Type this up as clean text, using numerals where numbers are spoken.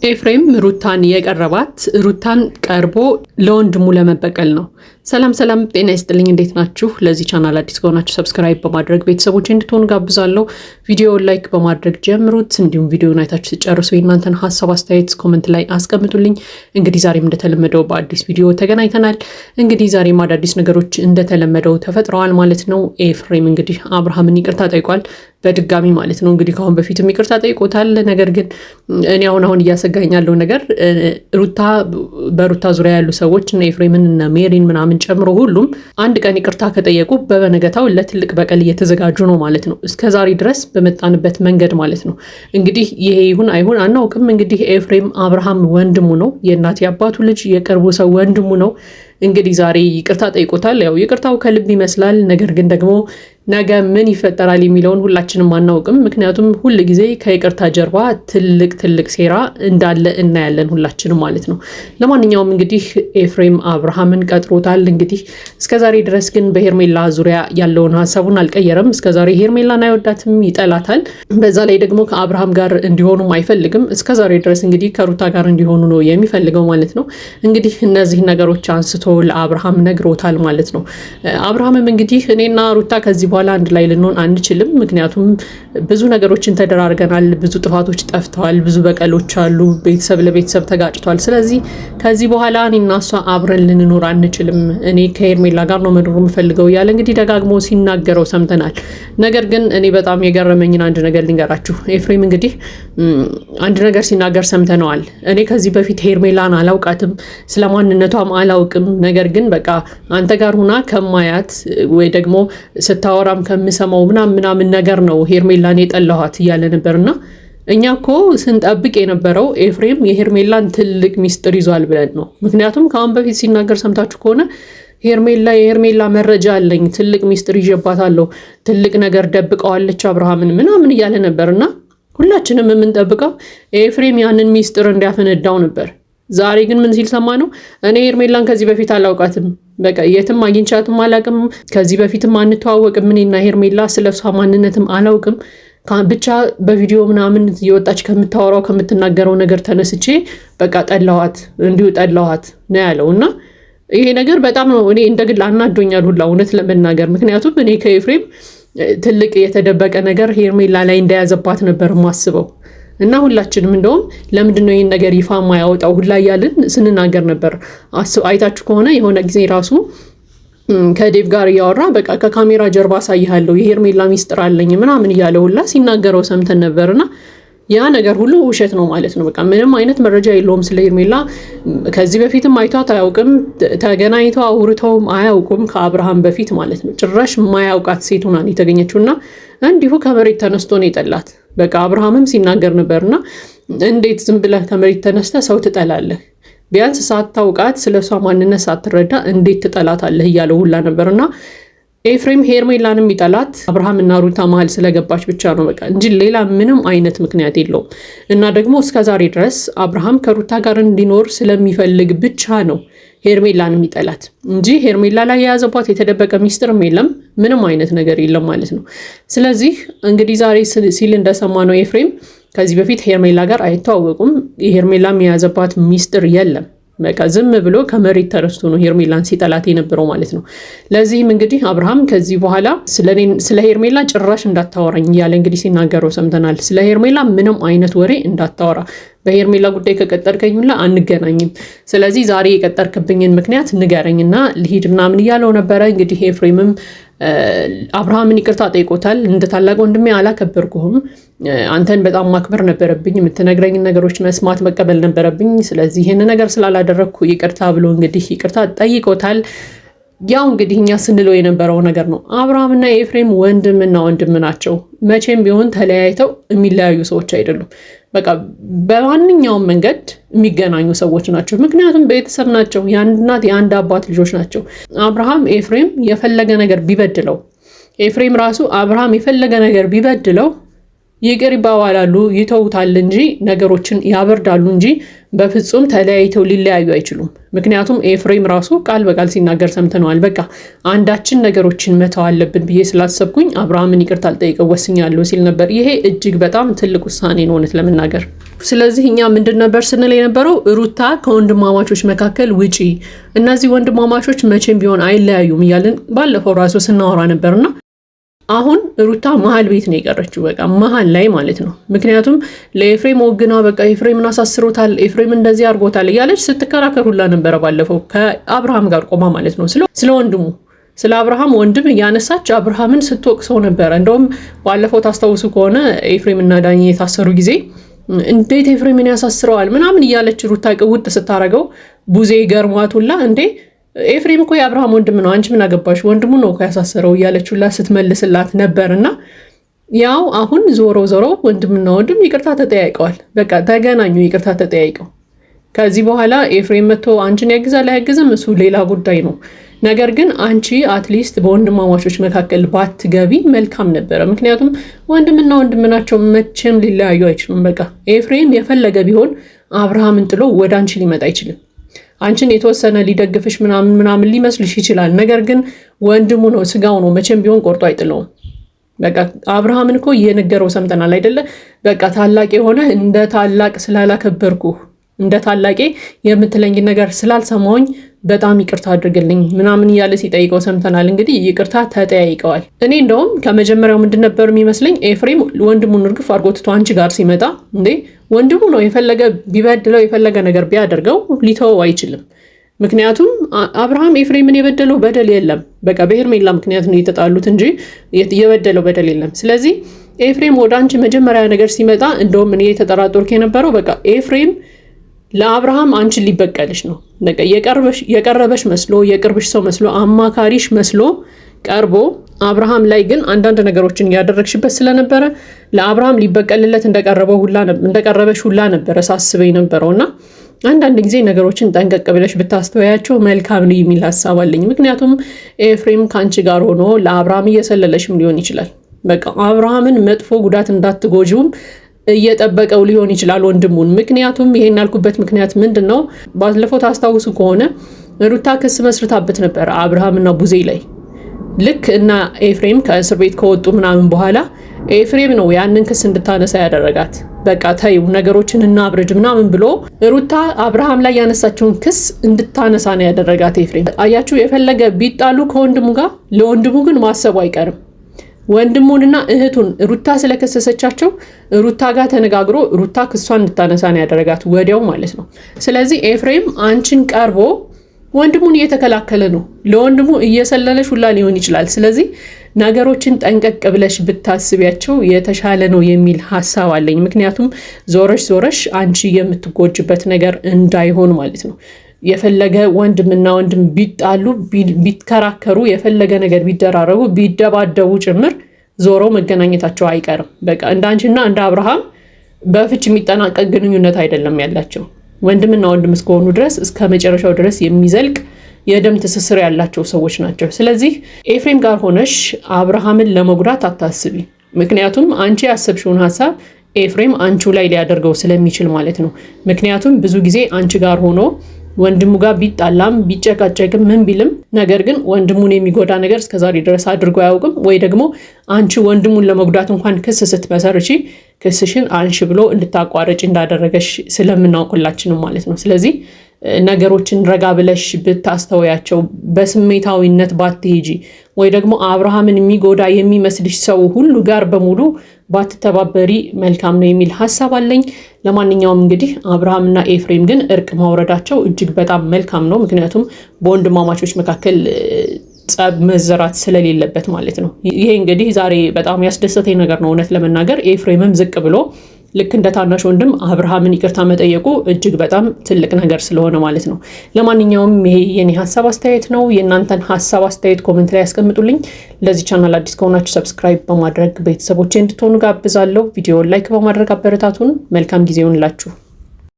ኤፍሬም ሩታን የቀረባት ሩታን ቀርቦ ለወንድሙ ለመበቀል ነው። ሰላም ጤና ይስጥልኝ፣ እንዴት ናችሁ? ለዚህ ቻናል አዲስ ከሆናችሁ ሰብስክራይብ በማድረግ ቤተሰቦች እንድትሆኑ ጋብዛለሁ። ቪዲዮውን ላይክ በማድረግ ጀምሩት። እንዲሁም ቪዲዮውን አይታችሁ ሲጨርሱ የእናንተን ሀሳብ አስተያየት ኮመንት ላይ አስቀምጡልኝ። እንግዲህ ዛሬም እንደተለመደው በአዲስ ቪዲዮ ተገናኝተናል። እንግዲህ ዛሬም አዳዲስ ነገሮች እንደተለመደው ተፈጥረዋል ማለት ነው። ኤፍሬም እንግዲህ አብርሃምን ይቅርታ ጠይቋል በድጋሚ ማለት ነው። እንግዲህ ከአሁን በፊትም ይቅርታ ጠይቆታል። ነገር ግን እኔ አሁን እያሰጋኝ ያለው ነገር በሩታ ዙሪያ ያሉ ሰዎች እና ኤፍሬምን እና ሜሪን ምናምን ጨምሮ ሁሉም አንድ ቀን ይቅርታ ከጠየቁ በበነገታው ለትልቅ በቀል እየተዘጋጁ ነው ማለት ነው። እስከዛሬ ድረስ በመጣንበት መንገድ ማለት ነው። እንግዲህ ይሄ ይሁን አይሁን አናውቅም። እንግዲህ ኤፍሬም አብርሃም ወንድሙ ነው፣ የእናት የአባቱ ልጅ የቅርቡ ሰው ወንድሙ ነው። እንግዲህ ዛሬ ይቅርታ ጠይቆታል። ያው ይቅርታው ከልብ ይመስላል። ነገር ግን ደግሞ ነገ ምን ይፈጠራል የሚለውን ሁላችንም አናውቅም። ምክንያቱም ሁል ጊዜ ከይቅርታ ጀርባ ትልቅ ሴራ እንዳለ እናያለን ሁላችንም ማለት ነው። ለማንኛውም እንግዲህ ኤፍሬም አብርሃምን ቀጥሮታል። እንግዲህ እስከዛሬ ድረስ ግን በሄርሜላ ዙሪያ ያለውን ሀሳቡን አልቀየረም። እስከዛሬ ሄርሜላን አይወዳትም፣ ይጠላታል። በዛ ላይ ደግሞ ከአብርሃም ጋር እንዲሆኑም አይፈልግም። እስከዛሬ ድረስ እንግዲህ ከሩታ ጋር እንዲሆኑ ነው የሚፈልገው ማለት ነው። እንግዲህ እነዚህ ነገሮች አንስቶ ለአብርሃም ነግሮታል ማለት ነው። አብርሃምም እንግዲህ እኔና ሩታ ከዚህ በኋላ አንድ ላይ ልንሆን አንችልም፣ ምክንያቱም ብዙ ነገሮችን ተደራርገናል፣ ብዙ ጥፋቶች ጠፍተዋል፣ ብዙ በቀሎች አሉ፣ ቤተሰብ ለቤተሰብ ተጋጭቷል። ስለዚህ ከዚህ በኋላ እኔና እሷ አብረን ልንኖር አንችልም፣ እኔ ከሄርሜላ ጋር ነው መኖር የምፈልገው እያለ እንግዲህ ደጋግሞ ሲናገረው ሰምተናል። ነገር ግን እኔ በጣም የገረመኝን አንድ ነገር ልንገራችሁ። ኤፍሬም እንግዲህ አንድ ነገር ሲናገር ሰምተነዋል። እኔ ከዚህ በፊት ሄርሜላን አላውቃትም፣ ስለማንነቷም አላውቅም፣ ነገር ግን በቃ አንተ ጋር ሁና ከማያት ወይ ደግሞ ስታወራም ከምሰማው ምናምን ነገር ነው ሄርሜላን የጠላኋት እያለ ነበርና እኛ እኮ ስንጠብቅ የነበረው ኤፍሬም የሄርሜላን ትልቅ ሚስጥር ይዟል ብለን ነው። ምክንያቱም ከአሁን በፊት ሲናገር ሰምታችሁ ከሆነ የሄርሜላ መረጃ አለኝ፣ ትልቅ ሚስጥር ይዤባታለሁ፣ ትልቅ ነገር ደብቀዋለች አብርሃምን ምናምን እያለ ነበርና ሁላችንም የምንጠብቀው ኤፍሬም ያንን ሚስጥር እንዲያፈነዳው ነበር። ዛሬ ግን ምን ሲል ሰማ ነው? እኔ ሄርሜላን ከዚህ በፊት አላውቃትም፣ በቃ የትም አግኝቻትም አላውቅም፣ ከዚህ በፊትም አንተዋወቅም፣ እኔና ሄርሜላ ስለሷ ማንነትም አላውቅም፣ ብቻ በቪዲዮ ምናምን የወጣች ከምታወራው ከምትናገረው ነገር ተነስቼ በቃ ጠላኋት፣ እንዲሁ ጠላኋት ነው ያለው። እና ይሄ ነገር በጣም ነው እኔ እንደግል አናዶኛል ሁላ እውነት ለመናገር። ምክንያቱም እኔ ከኤፍሬም ትልቅ የተደበቀ ነገር ሄርሜላ ላይ እንደያዘባት ነበር ማስበው። እና ሁላችንም እንደውም ለምንድነው ይሄን ነገር ይፋ ማያወጣው ሁላ እያልን ስንናገር ነበር። አይታችሁ ከሆነ የሆነ ጊዜ ራሱ ከዴቭ ጋር እያወራ በቃ ከካሜራ ጀርባ አሳይሃለሁ የሄርሜላ ሚስጥር አለኝ ምናምን እያለ ሁላ ሲናገረው ሰምተን ነበርና ያ ነገር ሁሉ ውሸት ነው ማለት ነው። በቃ ምንም አይነት መረጃ የለውም ስለ ሄርሜላ። ከዚህ በፊትም አይቷት አያውቅም፣ ተገናኝተው አውርተውም አያውቁም ከአብርሃም በፊት ማለት ነው። ጭራሽ ማያውቃት ሴት ሆና ነው የተገኘችውና እንዲሁ ከመሬት ተነስቶ ነው የጠላት። በቃ አብርሃምም ሲናገር ነበርና እንዴት ዝም ብለህ ከመሬት ተነስተ ሰው ትጠላለህ? ቢያንስ ሳታውቃት ስለሷ ማንነት ሳትረዳ እንዴት ትጠላታለህ እያለው ሁላ ነበርና ኤፍሬም ሄርሜላንም ይጠላት አብርሃምና ሩታ መሀል ስለገባች ብቻ ነው በቃ እንጂ ሌላ ምንም አይነት ምክንያት የለውም። እና ደግሞ እስከዛሬ ድረስ አብርሃም ከሩታ ጋር እንዲኖር ስለሚፈልግ ብቻ ነው ሄርሜላንም ይጠላት እንጂ ሄርሜላ ላይ የያዘባት የተደበቀ ሚስጥርም የለም፣ ምንም አይነት ነገር የለም ማለት ነው። ስለዚህ እንግዲህ ዛሬ ሲል እንደሰማ ነው ኤፍሬም ከዚህ በፊት ሄርሜላ ጋር አይተዋወቁም፣ የሄርሜላም የያዘባት ሚስጥር የለም። በቃ ዝም ብሎ ከመሬት ተነስቶ ነው ሄርሜላን ሲጠላት የነበረው ማለት ነው። ለዚህም እንግዲህ አብርሃም ከዚህ በኋላ ስለ ሄርሜላ ጭራሽ እንዳታወራኝ እያለ እንግዲህ ሲናገረው ሰምተናል። ስለ ሄርሜላ ምንም አይነት ወሬ እንዳታወራ፣ በሄርሜላ ጉዳይ ከቀጠርከኝ ሁላ አንገናኝም፣ ስለዚህ ዛሬ የቀጠርክብኝን ምክንያት ንገረኝና ልሂድ ምናምን እያለው ነበረ። እንግዲህ ኤፍሬምም አብርሃምን ይቅርታ ጠይቆታል። እንደ ታላቅ ወንድሜ አላከበርኩህም፣ አንተን በጣም ማክበር ነበረብኝ፣ የምትነግረኝን ነገሮች መስማት መቀበል ነበረብኝ፣ ስለዚህ ይህን ነገር ስላላደረግኩ ይቅርታ ብሎ እንግዲህ ይቅርታ ጠይቆታል። ያው እንግዲህ እኛ ስንለው የነበረው ነገር ነው። አብርሃምና ኤፍሬም ወንድምና ወንድም ናቸው። መቼም ቢሆን ተለያይተው የሚለያዩ ሰዎች አይደሉም። በቃ በማንኛውም መንገድ የሚገናኙ ሰዎች ናቸው። ምክንያቱም ቤተሰብ ናቸው። የአንድ እናት የአንድ አባት ልጆች ናቸው። አብርሃም ኤፍሬም የፈለገ ነገር ቢበድለው፣ ኤፍሬም ራሱ አብርሃም የፈለገ ነገር ቢበድለው ይቅር ይባባላሉ፣ ይተውታል እንጂ ነገሮችን ያበርዳሉ እንጂ በፍጹም ተለያይተው ሊለያዩ አይችሉም። ምክንያቱም ኤፍሬም ራሱ ቃል በቃል ሲናገር ሰምተነዋል። በቃ አንዳችን ነገሮችን መተው አለብን ብዬ ስላሰብኩኝ አብርሃምን ይቅርታ አልጠይቀው ወስኛለሁ ሲል ነበር። ይሄ እጅግ በጣም ትልቅ ውሳኔ ነው እውነት ለመናገር። ስለዚህ እኛ ምንድን ነበር ስንል የነበረው ሩታ ከወንድማማቾች መካከል ውጪ፣ እነዚህ ወንድማማቾች መቼም ቢሆን አይለያዩም እያልን ባለፈው ራሱ ስናወራ ነበርና አሁን ሩታ መሀል ቤት ነው የቀረችው። በቃ መሀል ላይ ማለት ነው። ምክንያቱም ለኤፍሬም ወግና በቃ ኤፍሬምን አሳስሮታል፣ ኤፍሬም እንደዚህ አድርጎታል እያለች ስትከራከር ሁላ ነበረ ባለፈው ከአብርሃም ጋር ቆማ ማለት ነው። ስለ ወንድሙ ስለ አብርሃም ወንድም እያነሳች አብርሃምን ስትወቅሰው ነበረ። እንደውም ባለፈው ታስታውሱ ከሆነ ኤፍሬም እና ዳኒ የታሰሩ ጊዜ እንዴት ኤፍሬምን ያሳስረዋል ምናምን እያለች ሩታ ቅውጥ ስታረገው ቡዜ ገርሟት ሁላ እንዴ ኤፍሬም እኮ የአብርሃም ወንድም ነው፣ አንቺ ምን አገባሽ? ወንድሙ ነው እኮ ያሳሰረው እያለችላ ስትመልስላት ነበርና ያው አሁን ዞሮ ወንድምና ወንድም ይቅርታ ተጠያይቀዋል። በቃ ተገናኙ፣ ይቅርታ ተጠያይቀው ከዚህ በኋላ ኤፍሬም መጥቶ አንቺን ያግዛል አያግዝም እሱ ሌላ ጉዳይ ነው። ነገር ግን አንቺ አትሊስት በወንድማማቾች መካከል ባትገቢ መልካም ነበረ። ምክንያቱም ወንድምና ወንድም ናቸው፣ መቼም ሊለያዩ አይችሉም። በቃ ኤፍሬም የፈለገ ቢሆን አብርሃምን ጥሎ ወደ አንቺ ሊመጣ አይችልም። አንቺን የተወሰነ ሊደግፍሽ ምናምን ሊመስልሽ ይችላል። ነገር ግን ወንድሙ ነው፣ ስጋው ነው፣ መቼም ቢሆን ቆርጦ አይጥለውም። በቃ አብርሃምን እኮ እየነገረው ሰምተናል አይደለ? በቃ ታላቅ የሆነ እንደ ታላቅ ስላላከበርኩ እንደ ታላቄ የምትለኝ ነገር ስላልሰማውኝ በጣም ይቅርታ አድርግልኝ ምናምን እያለ ሲጠይቀው ሰምተናል። እንግዲህ ይቅርታ ተጠያይቀዋል። እኔ እንደውም ከመጀመሪያው ምንድን ነበር የሚመስለኝ ኤፍሬም ወንድሙን እርግፍ አድርጎ ትቶ አንቺ ጋር ሲመጣ እንዴ ወንድሙ ነው፣ የፈለገ ቢበድለው የፈለገ ነገር ቢያደርገው ሊተወው አይችልም። ምክንያቱም አብርሃም ኤፍሬምን የበደለው በደል የለም። በቃ በሄርሜላ ምክንያት ነው የተጣሉት እንጂ የበደለው በደል የለም። ስለዚህ ኤፍሬም ወደ አንቺ መጀመሪያ ነገር ሲመጣ እንደውም እኔ የተጠራጠርኩ የነበረው በቃ ኤፍሬም ለአብርሃም አንቺን ሊበቀልሽ ነው። በቃ የቀረበሽ መስሎ የቅርብሽ ሰው መስሎ አማካሪሽ መስሎ ቀርቦ አብርሃም ላይ ግን አንዳንድ ነገሮችን ያደረግሽበት ስለነበረ ለአብርሃም ሊበቀልለት እንደቀረበሽ ሁላ ነበረ ሳስበኝ ነበረውና አንዳንድ ጊዜ ነገሮችን ጠንቀቅ ብለሽ ብታስተውያቸው መልካም ነው የሚል ሀሳብ አለኝ። ምክንያቱም ኤፍሬም ከአንቺ ጋር ሆኖ ለአብርሃም እየሰለለሽም ሊሆን ይችላል። በቃ አብርሃምን መጥፎ ጉዳት እንዳትጎጂውም እየጠበቀው ሊሆን ይችላል ወንድሙን። ምክንያቱም ይሄን ያልኩበት ምክንያት ምንድን ነው? ባለፈው ታስታውሱ ከሆነ ሩታ ክስ መስርታበት ነበር አብርሃምና ቡዜ ላይ። ልክ እና ኤፍሬም ከእስር ቤት ከወጡ ምናምን በኋላ ኤፍሬም ነው ያንን ክስ እንድታነሳ ያደረጋት። በቃ ተይው ነገሮችን እናብርድ ምናምን ብሎ ሩታ አብርሃም ላይ ያነሳቸውን ክስ እንድታነሳ ነው ያደረጋት ኤፍሬም። አያችሁ፣ የፈለገ ቢጣሉ ከወንድሙ ጋር ለወንድሙ ግን ማሰቡ አይቀርም። ወንድሙንና እህቱን ሩታ ስለከሰሰቻቸው ሩታ ጋር ተነጋግሮ ሩታ ክሷን እንድታነሳ ነው ያደረጋት ወዲያው ማለት ነው። ስለዚህ ኤፍሬም አንቺን ቀርቦ ወንድሙን እየተከላከለ ነው፣ ለወንድሙ እየሰለለሽ ሁላ ሊሆን ይችላል። ስለዚህ ነገሮችን ጠንቀቅ ብለሽ ብታስቢያቸው የተሻለ ነው የሚል ሀሳብ አለኝ። ምክንያቱም ዞረሽ አንቺ የምትጎጅበት ነገር እንዳይሆን ማለት ነው። የፈለገ ወንድምና ወንድም ቢጣሉ ቢከራከሩ የፈለገ ነገር ቢደራረጉ ቢደባደቡ ጭምር ዞሮ መገናኘታቸው አይቀርም። በቃ እንዳንቺና እንደ አብርሃም በፍች የሚጠናቀቅ ግንኙነት አይደለም ያላቸው። ወንድምና ወንድም እስከሆኑ ድረስ እስከ መጨረሻው ድረስ የሚዘልቅ የደም ትስስር ያላቸው ሰዎች ናቸው። ስለዚህ ኤፍሬም ጋር ሆነሽ አብርሃምን ለመጉዳት አታስቢ። ምክንያቱም አንቺ ያሰብሽውን ሀሳብ ኤፍሬም አንቺ ላይ ሊያደርገው ስለሚችል ማለት ነው። ምክንያቱም ብዙ ጊዜ አንቺ ጋር ሆኖ ወንድሙ ጋር ቢጣላም ቢጨቃጨቅም ምን ቢልም ነገር ግን ወንድሙን የሚጎዳ ነገር እስከዛሬ ድረስ አድርጎ አያውቅም። ወይ ደግሞ አንቺ ወንድሙን ለመጉዳት እንኳን ክስ ስትመሰርቺ ክስሽን አንሺ ብሎ እንድታቋርጭ እንዳደረገሽ ስለምናውቅላችንም ማለት ነው። ስለዚህ ነገሮችን ረጋ ብለሽ ብታስተውያቸው፣ በስሜታዊነት ባትሄጂ፣ ወይ ደግሞ አብርሃምን የሚጎዳ የሚመስልሽ ሰው ሁሉ ጋር በሙሉ ባትተባበሪ መልካም ነው የሚል ሀሳብ አለኝ። ለማንኛውም እንግዲህ አብርሃምና ኤፍሬም ግን እርቅ ማውረዳቸው እጅግ በጣም መልካም ነው። ምክንያቱም በወንድማማቾች መካከል ጸብ መዘራት ስለሌለበት ማለት ነው። ይሄ እንግዲህ ዛሬ በጣም ያስደሰተኝ ነገር ነው እውነት ለመናገር። ኤፍሬምም ዝቅ ብሎ ልክ እንደ ታናሽ ወንድም አብርሃምን ይቅርታ መጠየቁ እጅግ በጣም ትልቅ ነገር ስለሆነ ማለት ነው። ለማንኛውም ይሄ የኔ ሀሳብ አስተያየት ነው። የእናንተን ሀሳብ አስተያየት ኮሜንት ላይ ያስቀምጡልኝ። ለዚህ ቻናል አዲስ ከሆናችሁ ሰብስክራይብ በማድረግ ቤተሰቦቼ እንድትሆኑ ጋብዛለሁ። ቪዲዮውን ላይክ በማድረግ አበረታቱን። መልካም ጊዜ ይሁንላችሁ።